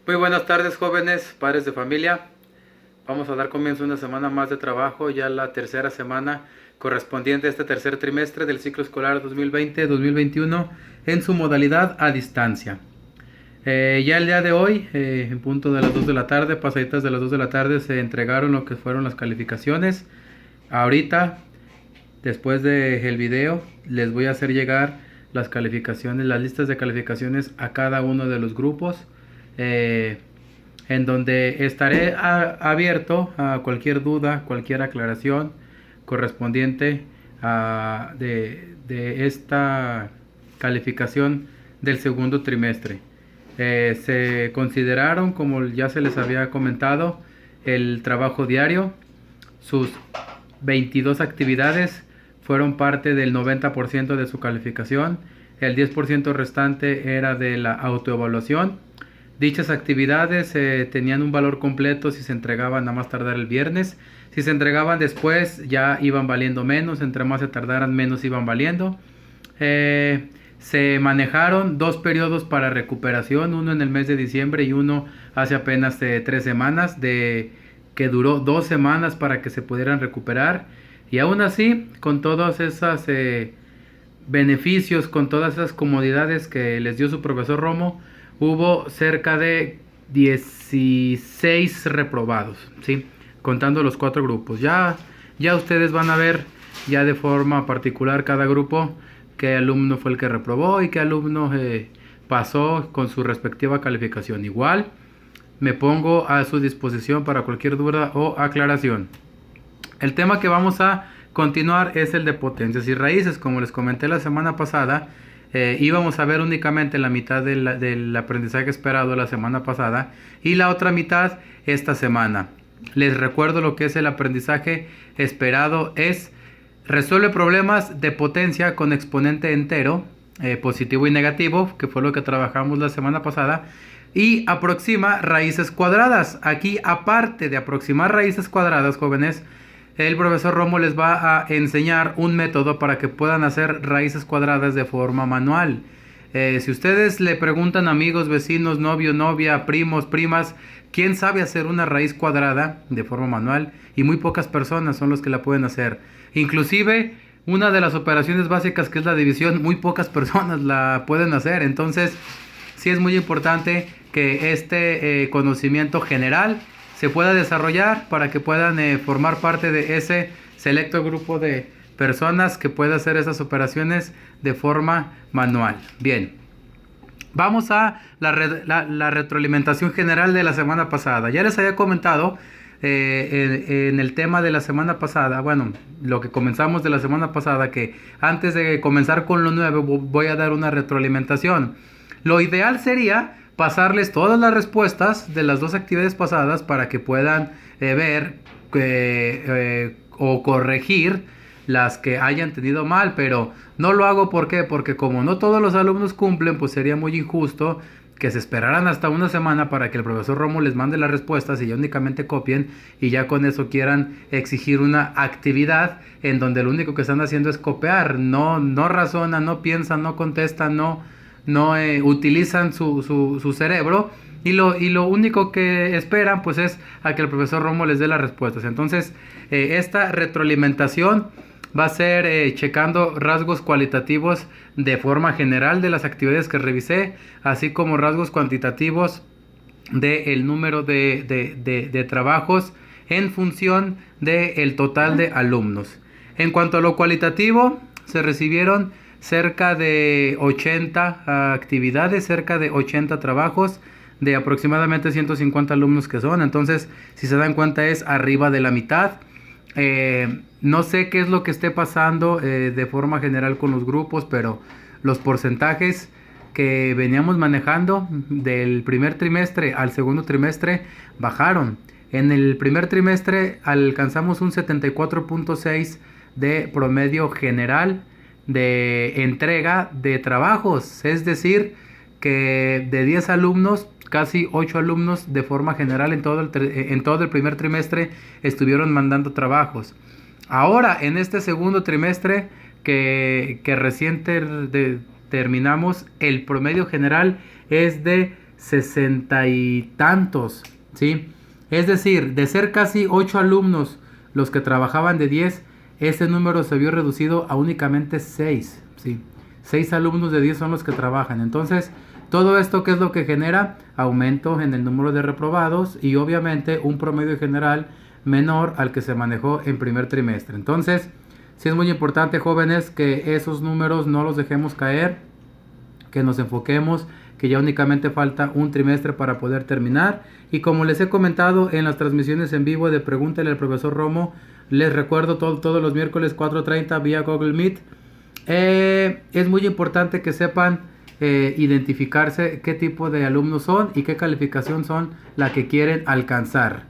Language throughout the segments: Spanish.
Muy buenas tardes, jóvenes, padres de familia. Vamos a dar comienzo a una semana más de trabajo, ya la tercera semana correspondiente a este tercer trimestre del ciclo escolar 2020-2021 en su modalidad a distancia. Ya el día de hoy, en punto de las 2 de la tarde, pasaditas de las 2 de la tarde, se entregaron lo que fueron las calificaciones. Ahorita, después del video, les voy a hacer llegar las calificaciones, las listas de calificaciones a cada uno de los grupos. En donde estaré abierto a cualquier duda, cualquier aclaración correspondiente de esta calificación del segundo trimestre. Se consideraron, como ya se les había comentado, el trabajo diario. Sus 22 actividades fueron parte del 90% de su calificación. El 10% restante era de la autoevaluación. Dichas actividades tenían un valor completo si se entregaban a más tardar el viernes. Si se entregaban después ya iban valiendo menos, entre más se tardaran menos iban valiendo. Se manejaron 2 periodos para recuperación, uno en el mes de diciembre y uno hace apenas 3 semanas, que duró 2 semanas para que se pudieran recuperar. Y aún así, con todos esos beneficios, con todas esas comodidades que les dio su profesor Romo, hubo cerca de 16 reprobados, ¿sí? Contando los 4 grupos. Ya ustedes van a ver ya de forma particular cada grupo qué alumno fue el que reprobó y qué alumno pasó con su respectiva calificación. Igual me pongo a su disposición para cualquier duda o aclaración. El tema que vamos a continuar es el de potencias y raíces. Como les comenté la semana pasada, íbamos a ver únicamente la mitad del aprendizaje esperado la semana pasada y la otra mitad esta semana. Les recuerdo lo que es el aprendizaje esperado: es resuelve problemas de potencia con exponente entero, positivo y negativo, que fue lo que trabajamos la semana pasada, y aproxima raíces cuadradas. Aquí, aparte de aproximar raíces cuadradas, jóvenes, el profesor Romo les va a enseñar un método para que puedan hacer raíces cuadradas de forma manual. Si ustedes le preguntan a amigos, vecinos, novio, novia, primos, primas, ¿quién sabe hacer una raíz cuadrada de forma manual? Y muy pocas personas son los que la pueden hacer. Inclusive, una de las operaciones básicas, que es la división, muy pocas personas la pueden hacer. Entonces, sí es muy importante que este conocimiento general se pueda desarrollar para que puedan formar parte de ese selecto grupo de personas que pueda hacer esas operaciones de forma manual. Bien, vamos a la retroalimentación general de la semana pasada. Ya les había comentado en el tema de la semana pasada, bueno, lo que comenzamos de la semana pasada, que antes de comenzar con lo nuevo voy a dar una retroalimentación. Lo ideal sería pasarles todas las respuestas de las 2 actividades pasadas para que puedan ver o corregir las que hayan tenido mal, pero no lo hago. ¿Por qué? Porque como no todos los alumnos cumplen, pues sería muy injusto que se esperaran hasta una semana para que el profesor Romo les mande las respuestas y ya únicamente copien y ya con eso quieran exigir una actividad en donde lo único que están haciendo es copiar. No razonan, no piensan, no contestan, no utilizan su cerebro y lo único que esperan pues es a que el profesor Romo les dé las respuestas. Entonces esta retroalimentación va a ser checando rasgos cualitativos de forma general de las actividades que revisé, así como rasgos cuantitativos del número de trabajos en función del total de alumnos. En cuanto a lo cualitativo, se recibieron cerca de 80 actividades, cerca de 80 trabajos de aproximadamente 150 alumnos que son. Entonces, si se dan cuenta, es arriba de la mitad. No sé qué es lo que esté pasando de forma general con los grupos, pero los porcentajes que veníamos manejando del primer trimestre al segundo trimestre bajaron. En el primer trimestre alcanzamos un 74.6 de promedio general de entrega de trabajos, es decir, que de 10 alumnos, casi 8 alumnos de forma general en todo el primer trimestre estuvieron mandando trabajos. Ahora, en este segundo trimestre que recién terminamos, el promedio general es de 60 y tantos, ¿sí? Es decir, de ser casi 8 alumnos los que trabajaban de 10, este número se vio reducido a únicamente 6, ¿sí? 6 alumnos de 10 son los que trabajan. Entonces, todo esto, ¿qué es lo que genera? Aumento en el número de reprobados y obviamente un promedio general menor al que se manejó en primer trimestre. Entonces, sí es muy importante, jóvenes, que esos números no los dejemos caer, que nos enfoquemos, que ya únicamente falta un trimestre para poder terminar. Y como les he comentado en las transmisiones en vivo de Pregúntale al Profesor Romo, les recuerdo todos los miércoles 4:30 vía Google Meet. Es muy importante que sepan identificarse qué tipo de alumnos son y qué calificación son la que quieren alcanzar.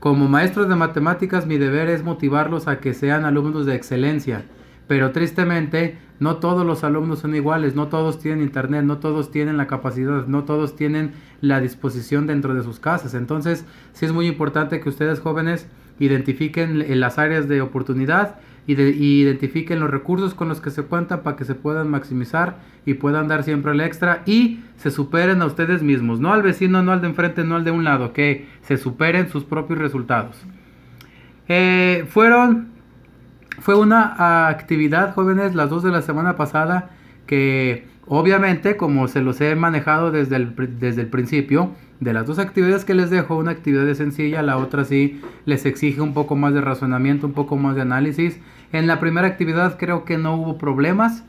Como maestros de matemáticas, mi deber es motivarlos a que sean alumnos de excelencia. Pero tristemente, no todos los alumnos son iguales, no todos tienen internet, no todos tienen la capacidad, no todos tienen la disposición dentro de sus casas. Entonces, sí es muy importante que ustedes, jóvenes, identifiquen las áreas de oportunidad y identifiquen los recursos con los que se cuentan para que se puedan maximizar y puedan dar siempre el extra y se superen a ustedes mismos, no al vecino, no al de enfrente, no al de un lado, que se superen sus propios resultados. Fue una actividad, jóvenes, las 2 de la semana pasada, que obviamente, como se los he manejado desde el principio, de las 2 actividades que les dejo, una actividad es sencilla, la otra sí les exige un poco más de razonamiento, un poco más de análisis. En la primera actividad creo que no hubo problemas.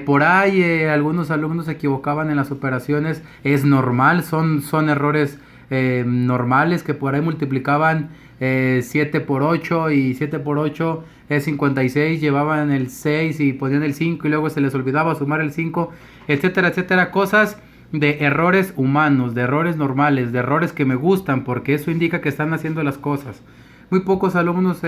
Por ahí algunos alumnos se equivocaban en las operaciones, es normal, son errores normales, que por ahí multiplicaban 7 por 8 y 7 por 8 es 56, llevaban el 6 y ponían el 5 y luego se les olvidaba sumar el 5, etcétera, etcétera. Cosas de errores humanos, de errores normales, de errores que me gustan porque eso indica que están haciendo las cosas. Muy pocos alumnos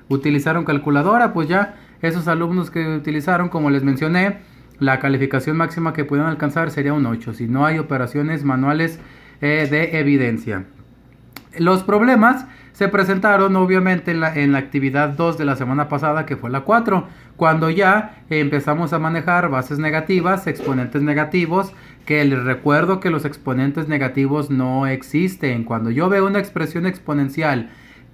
utilizaron calculadora, pues ya esos alumnos que utilizaron, como les mencioné, la calificación máxima que pueden alcanzar sería un 8 si no hay operaciones manuales de evidencia. Los problemas se presentaron obviamente en la actividad 2 de la semana pasada, que fue la 4, cuando ya empezamos a manejar bases negativas, exponentes negativos, que les recuerdo que los exponentes negativos no existen. Cuando yo veo una expresión exponencial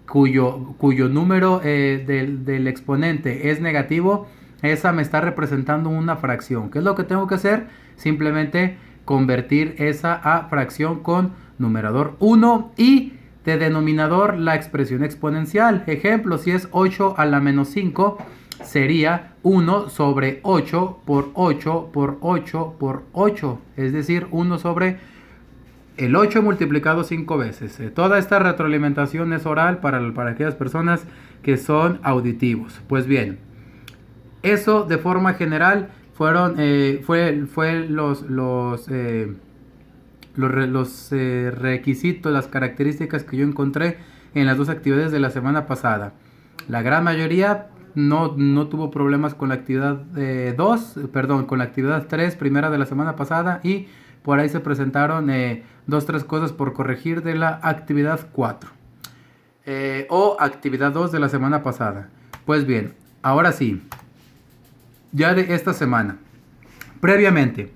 cuyo número del exponente es negativo, esa me está representando una fracción. ¿Qué es lo que tengo que hacer? Simplemente convertir esa a fracción con numerador 1 y de denominador la expresión exponencial. Ejemplo, si es 8 a la menos 5, sería 1 sobre 8 por 8 por 8 por 8. Es decir, 1 sobre el 8 multiplicado 5 veces. Toda esta retroalimentación es oral para aquellas personas que son auditivos. Pues bien, eso de forma general fueron los requisitos, las características que yo encontré en las 2 actividades de la semana pasada. La gran mayoría no tuvo problemas con la actividad con la actividad 3, primera de la semana pasada, y por ahí se presentaron 2-3 cosas por corregir de la actividad 4 o actividad 2 de la semana pasada. Pues bien, ahora sí, ya de esta semana. Previamente,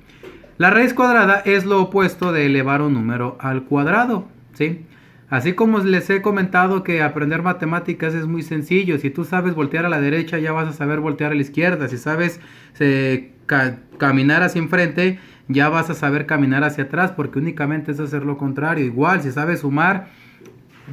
la raíz cuadrada es lo opuesto de elevar un número al cuadrado, ¿sí? Así como les he comentado que aprender matemáticas es muy sencillo. Si tú sabes voltear a la derecha, ya vas a saber voltear a la izquierda. Si sabes caminar hacia enfrente, ya vas a saber caminar hacia atrás, porque únicamente es hacer lo contrario. Igual, si sabes sumar,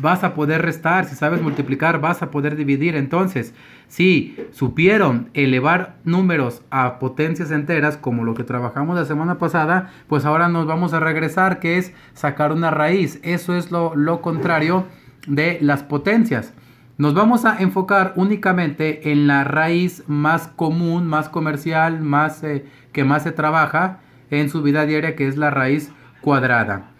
vas a poder restar. Si sabes multiplicar, vas a poder dividir. Entonces, si supieron elevar números a potencias enteras, como lo que trabajamos la semana pasada, pues ahora nos vamos a regresar, que es sacar una raíz. Eso es lo contrario de las potencias. Nos vamos a enfocar únicamente en la raíz más común, más comercial, que más se trabaja en su vida diaria, que es la raíz cuadrada.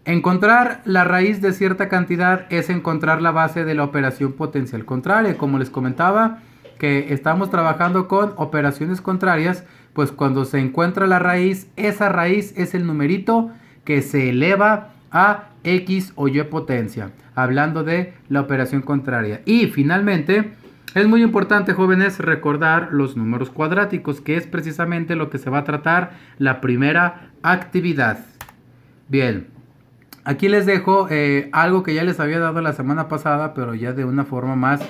Encontrar la raíz de cierta cantidad es encontrar la base de la operación potencial contraria. Como les comentaba, que estamos trabajando con operaciones contrarias, pues cuando se encuentra la raíz, esa raíz es el numerito que se eleva a X o Y potencia, hablando de la operación contraria. Y finalmente, es muy importante, jóvenes, recordar los números cuadráticos, que es precisamente lo que se va a tratar la primera actividad. Bien. Aquí les dejo algo que ya les había dado la semana pasada, pero ya de una forma más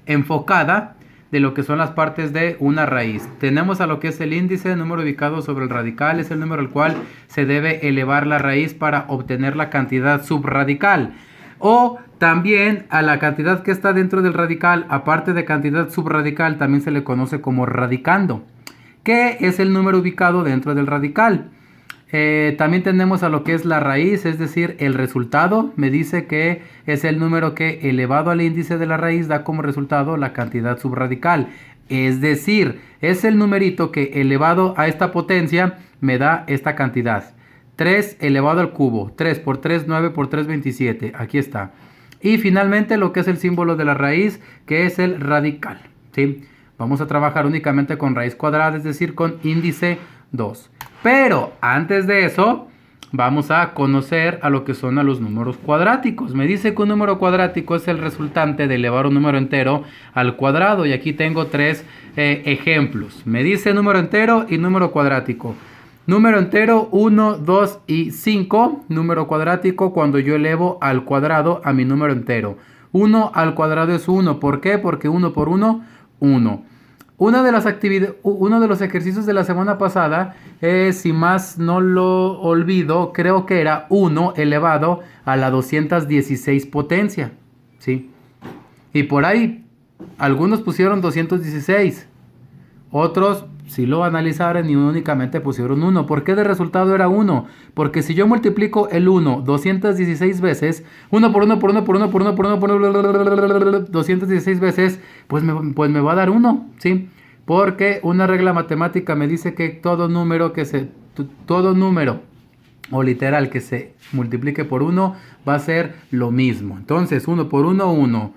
enfocada de lo que son las partes de una raíz. Tenemos a lo que es el índice, número ubicado sobre el radical, es el número al cual se debe elevar la raíz para obtener la cantidad subradical. O también a la cantidad que está dentro del radical, aparte de cantidad subradical, también se le conoce como radicando, que es el número ubicado dentro del radical. También tenemos a lo que es la raíz, es decir, el resultado. Me dice que es el número que elevado al índice de la raíz da como resultado la cantidad subradical. Es decir, es el numerito que elevado a esta potencia me da esta cantidad. 3 elevado al cubo. 3 por 3, 9 por 3, 27. Aquí está. Y finalmente lo que es el símbolo de la raíz, que es el radical, ¿sí? Vamos a trabajar únicamente con raíz cuadrada, es decir, con índice 2. Pero antes de eso, vamos a conocer a lo que son a los números cuadráticos. Me dice que un número cuadrático es el resultante de elevar un número entero al cuadrado. Y aquí tengo 3 ejemplos. Me dice número entero y número cuadrático. Número entero 1, 2 y 5. Número cuadrático cuando yo elevo al cuadrado a mi número entero. 1 al cuadrado es 1. ¿Por qué? Porque 1 por 1, 1. Uno de los ejercicios de la semana pasada, si más no lo olvido, creo que era 1 elevado a la 216 potencia, ¿sí? Y por ahí, algunos pusieron 216, otros, si lo analizaron, y únicamente pusieron 1. ¿Por qué de resultado era 1? Porque si yo multiplico el 1 216 veces, 1 por 1 por 1 por 1 por 1 por 1 por 1, 216 veces, pues me va a dar 1, ¿sí? Porque una regla matemática me dice que todo número o literal que se multiplique por 1 va a ser lo mismo. Entonces 1 por 1, 1.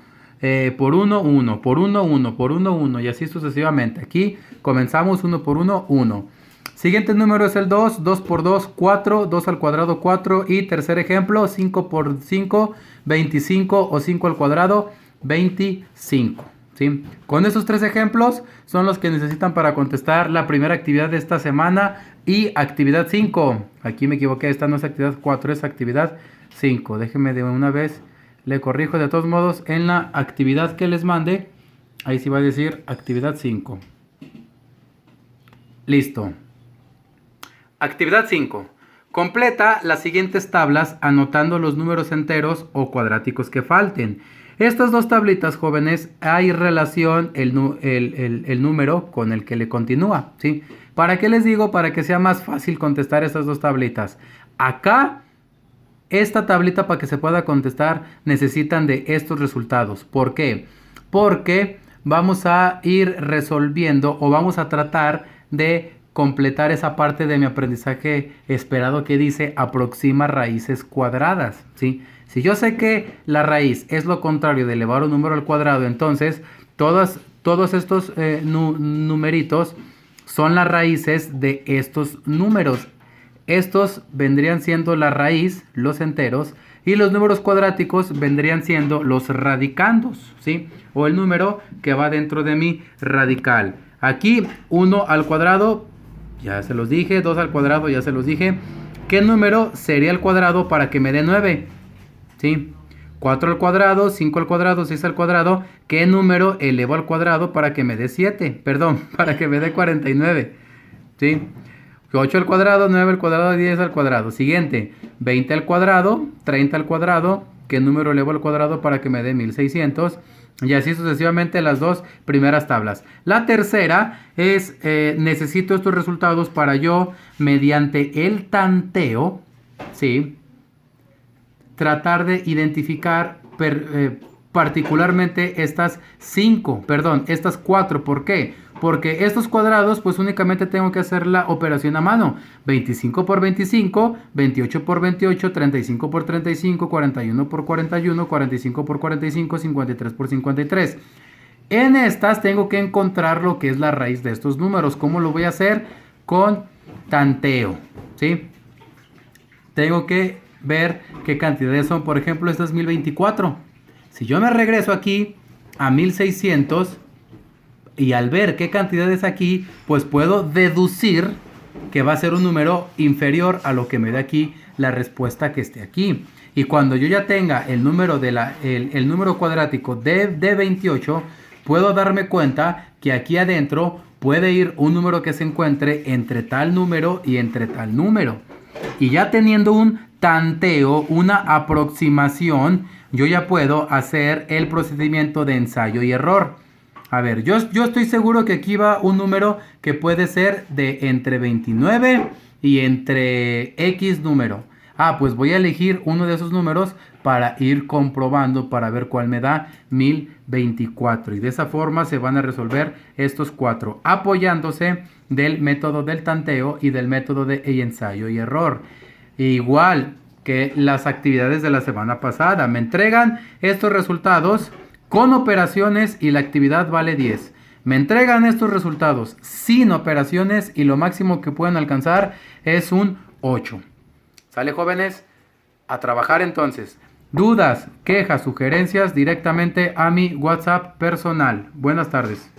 Por 1, 1, por 1, 1, por 1, 1 y así sucesivamente. Aquí comenzamos 1 por 1, 1. Siguiente número es el 2, 2 por 2, 4, 2 al cuadrado, 4. Y tercer ejemplo, 5 por 5, 25 o 5 al cuadrado, 25. ¿Sí? Con esos 3 ejemplos son los que necesitan para contestar la primera actividad de esta semana y actividad 5. Aquí me equivoqué, esta no es actividad 4, es actividad 5. Déjenme de una vez, le corrijo. De todos modos, en la actividad que les mande, ahí sí va a decir actividad 5. Listo. Actividad 5. Completa las siguientes tablas anotando los números enteros o cuadráticos que falten. Estas dos tablitas, jóvenes, hay relación el número con el que le continúa, ¿sí? ¿Para qué les digo? Para que sea más fácil contestar estas dos tablitas. Acá, esta tablita, para que se pueda contestar, necesitan de estos resultados. ¿Por qué? Porque vamos a ir resolviendo o vamos a tratar de completar esa parte de mi aprendizaje esperado que dice aproxima raíces cuadradas, ¿sí? Si yo sé que la raíz es lo contrario de elevar un número al cuadrado, entonces todos estos numeritos son las raíces de estos números. Estos vendrían siendo la raíz, los enteros, y los números cuadráticos vendrían siendo los radicandos, ¿sí? O el número que va dentro de mi radical. Aquí 1 al cuadrado, ya se los dije, 2 al cuadrado, ya se los dije. ¿Qué número sería el cuadrado para que me dé 9? ¿Sí? 4 al cuadrado, 5 al cuadrado, 6 al cuadrado. ¿Qué número elevo al cuadrado para que me dé 7? Perdón, para que me dé 49. ¿Sí? 8 al cuadrado, 9 al cuadrado, 10 al cuadrado. Siguiente, 20 al cuadrado, 30 al cuadrado. ¿Qué número elevo al cuadrado para que me dé 1600? Y así sucesivamente las dos primeras tablas. La tercera es, necesito estos resultados para yo, mediante el tanteo, ¿sí?, tratar de identificar particularmente estas 4. ¿Por qué? Porque estos cuadrados, pues únicamente tengo que hacer la operación a mano. 25 por 25, 28 por 28, 35 por 35, 41 por 41, 45 por 45, 53 por 53. En estas tengo que encontrar lo que es la raíz de estos números. ¿Cómo lo voy a hacer? Con tanteo, ¿sí? Tengo que ver qué cantidades son. Por ejemplo, esta es 1024. Si yo me regreso aquí a 1600 y al ver qué cantidad es aquí, pues puedo deducir que va a ser un número inferior a lo que me dé aquí la respuesta que esté aquí. Y cuando yo ya tenga el número, el número cuadrático de 28, puedo darme cuenta que aquí adentro puede ir un número que se encuentre entre tal número y entre tal número. Y ya teniendo un tanteo, una aproximación, yo ya puedo hacer el procedimiento de ensayo y error. A ver, yo estoy seguro que aquí va un número que puede ser de entre 29 y entre X número. Pues voy a elegir uno de esos números para ir comprobando, para ver cuál me da 1024. Y de esa forma se van a resolver estos 4, apoyándose del método del tanteo y del método de ensayo y error. Igual que las actividades de la semana pasada, me entregan estos resultados con operaciones y la actividad vale 10. Me entregan estos resultados sin operaciones y lo máximo que pueden alcanzar es un 8. ¿Sale, jóvenes? A trabajar entonces. Dudas, quejas, sugerencias directamente a mi WhatsApp personal. Buenas tardes.